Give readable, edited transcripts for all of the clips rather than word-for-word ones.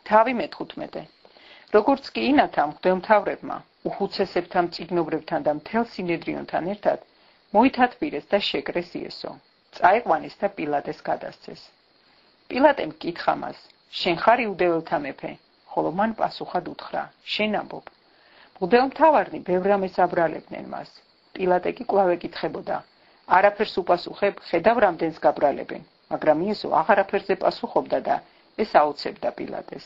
თავი მე-15. როგორც კი ინათა მღვდელმთავრებმა, უხუცესებთან მწიგნობრებთან და მთელ სინედრიონთან ერთად მოითათბირეს და შეკრეს იესო. წაიყვანეს და პილატეს გადასცეს. პილატემ კითხა მას, შენ ხარ იუდეველთა მეფე? ხოლო მან პასუხად უთხრა, შენ ამბობ. მღვდელმთავარნი ბევრ რამეს აბრალებდნენ მას. პილატე კი კვლავ ეკითხებოდა, არაფერს უპასუხებ, ხედავ რამდენს გაბრალებენ, მაგრამ იესო აღარაფერზე პასუხობდა და ეს აუცებდა პილატეს.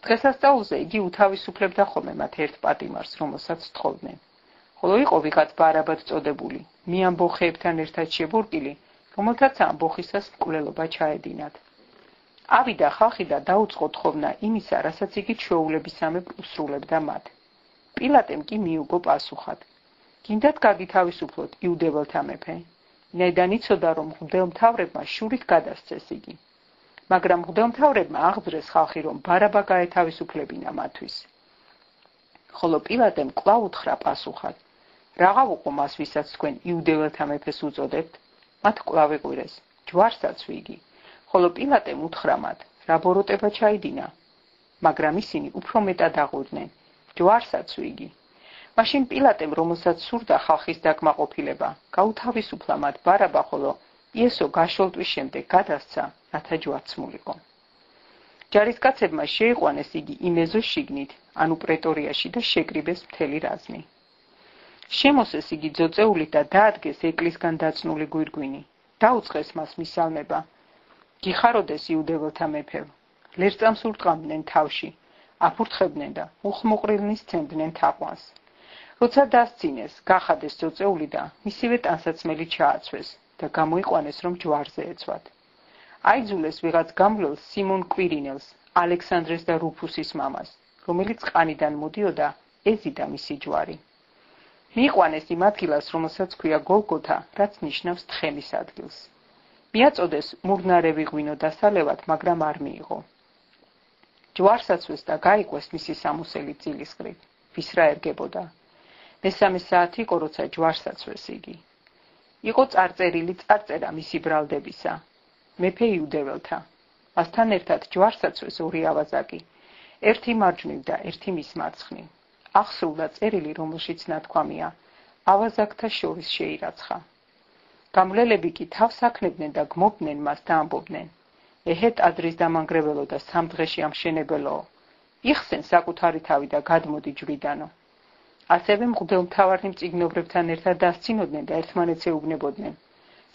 დღესასწაულზე იგი უთავისუფლებდა ხოლმე მათ ერთ პატიმარს, რომელსაც თხოვდნენ. ხოლო იყო ვიღაც ბარაბად წოდებული, მიამბოხეებთან ერთად შებურკილი, რომელთაც ამბოხისას მკვლელობა ჩაედინათ. ავიდა ხალხი და დაუწყო თხოვნა იმისა, რასაც იგი ჩვეულებისამებრ უსრულებდა მათ. პილატემ კი მიუგო პასუხად. გინდათ გაგითავისუფლოთ იუდეველთა მეფე? ვინაიდან იცოდა, რომ მღვდელმთავრებმა შურით გადასცეს იგი. მაგრამ მღვდელმთავრებმა აღძრეს ხალხი, რომ ბარაბა გაეთავისუფლებინა მათთვის. ხოლო პილატემ კვლავ უთხრა პასუხად. რაღა ვუყო მას, ვისაც თქვენ იუდეველთა მეფეს უწოდებთ? მათ კვლავ ეყვირეს, ჯვარსაც ვიგი. ხოლო პილატემ უთხრა მათ, რა ბოროტება ჩაიდინა? მაგრამ ისინი უფრო მეტად აღვიდნენ, ჯვარსაც ვიგი. მაშინ პილატემ, რომელსაც სურდა ხალხის დაკმაყოფილება, გაუთავისუფლა მათ ბარაბა, ხოლო იესო გაშოლტვის შემდეგ გადასცა, რათა ჯვარცმულიყო. ჯარისკაცებმა შეიყვანეს იგი იმ ეზოს შიგნით, ანუ პრეტორიაში და შეკრიბეს მთელი რაზმი. შემოსეს იგი ძოწეულით და დაადგეს ეკლისგან დაწნული გვირგვინი. დაუწყეს მას მისალმება. გიხაროდეს იუდეველთა მეფევ. ლერწამს ურტყამდნენ თავში, აფურთხებდნენ და მუხმუყრილნი სცემდნენ თაყვანს. როცა დასცინეს, გახადეს ძოწეული და მისივე ტანსაცმელი ჩააცვეს და გამოიყვანეს, რომ ჯვარზე ეცვათ. აიძულეს ვიღაც გამვლელს სიმონ კვირინელს, ალექსანდრეს და რუფუსის მამას, რომელიც ყანიდან მოდიოდა, ეზიდა მისი ჯვარი. მიიყვანეს იმ ადგილას, რომელსაც ქვია გოლგოთა, რაც ნიშნავს თხემის ადგილს. მიაწოდეს მურნარევი ღვინო დასალევად, მაგრამ არ მიიღო. ჯვარსაცვეს და გაიყვეს მისი სამოსელი წილისყრით, ვის რა ერგებოდა. მესამე საათი იყო, როცა ჯვარსაცვეს იგი. იყო წარწერილი წარწერა მისი ბრალდებისა. მეფე იუდეველთა. მასთან ერთად ჯვარსაცვეს ორი ავაზაკი, ერთი მარჯვნივ და ერთი მის მარცხნივ. აღსრულდა წერილი, რომელშიც ნათქვამია, ავაზაკთა შორის შეირაცხა. გამვლელები კი თავს აქნებდნენ და გმობდნენ მას და ამბობდნენ, ეჰე ტაძრის დამანგრეველო და სამ დღეში ამშენებელო, იხსენ საკუთარი თავი და გადმოდი ჯვრიდანო. ასევე მღვდელმთავარი მწიგნობრებთან ერთად დასცინოდნენ და ერთმანეთს ეუბნებოდნენ.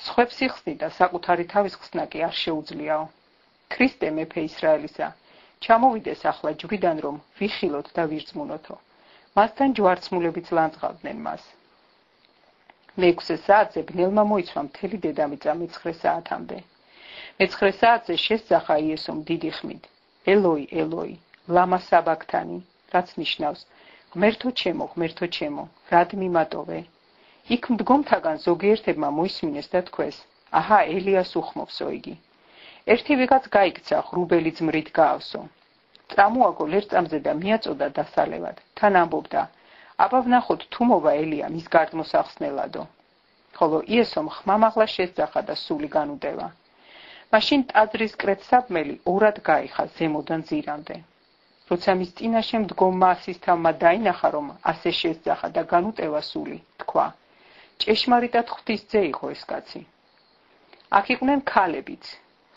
სხვებს იხსნი და საკუთარი თავის ხსნა კი არ შეუძლიაო. ქრისტე მეფე ისრაელისა, ჩამოვიდეს ახლა ჯვრიდან, რომ ვიხილოთ და ვირწმუნოთო. მასთან ჯვარცმულებიც ლანძღავდნენ მას. მე-6 საათზე ბნელმა მოიცვა მთელი დედამიწა მე-9 საათამდე. მე-9 საათზე შესძახა იესომ დიდი ხმით. ელოი, ელოი, ლამა საბაქთანი, რაც ნიშნავს, ღმერთო ჩემო, რად მიმატოვე? იქ მდგომთაგან ზოგიერთებმა მოისმინეს და თქვეს, აჰა, ელიას უხმობსო იგი. ერთი ვიღაც გაიქცა, ღრუბელი ძმრით გაავსო. წამოაგო ლერწამზე და მიაწოდა დასალევად. თან ამბობდა, აბა ვნახოთ თუ მოვა ელია მის გარდმოსახსნელადო. ხოლო იესომ ხმამაღლა შესძახა და სული განუდევა. მაშინ ტაძრის კრეცსაბმელი ორად გაიხა ზემოდან ძირამდე. როცა მის წინაშე მდგომმა ასისთავმა დაინახა, რომ ასე შესძახა და განუტევა სული, თქვა, ჭეშმარიტად ღვთისძე იყო ეს კაცი. აქ იყვნენ ქალებიც,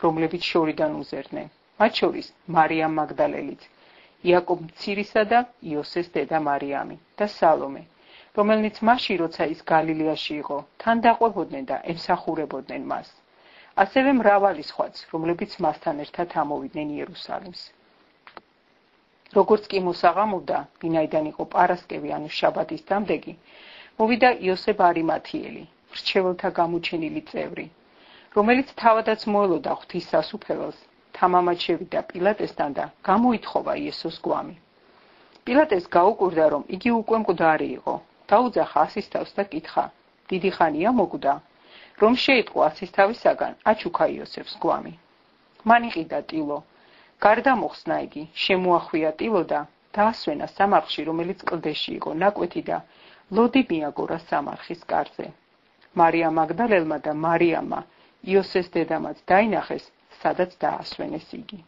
რომლებიც შორიდან უზერდნენ, მათ შორის მარიამ მაგდალელიც, იაკობ მცირისა და იოსეს დედა მარიამი და სალომე, რომელნიც მაშინ, როცა ის გალილეაში იყო, თან დაყვებოდნენ და ემსახურებოდნენ მას. ასევე მრავალი სხვაც, რომლებიც მასთან ერთად ამოვიდნენ იერუსალიმს. როგორც კი მოსაღამოვდა, ვინაიდან იყო პარასკევი, ანუ შაბათის დამდეგი, მოვიდა იოსებ არიმათიელი, მრჩეველთა გამოჩენილი წევრი, რომელიც თავადაც მოელოდა ღვთის სასუფეველს, თამამად შევიდა პილატესთან და გამოითხოვა იესოს გვამი. პილატეს გაუკვირდა, რომ იგი უკვე მკვდარი იყო, დაუძახა ასისთავს და კითხა, დიდი ხანია მოკვდა, რომ შეიტყო ასისთავისაგან, აჩუქა იოსებს გვამი. მან იყიდა ტილო, გარდა მოხსნა იგი, შემოახვია ტილო და დაასვენა სამარხში, რომელიც კლდეში იყო ნაკვეთი და ლოდი მიაგორა სამარხის კარზე. მარიამ მაგდალელმა და მარიამმა, იოსეს დედამაც დაინახეს, სადაც დაასვენეს იგი.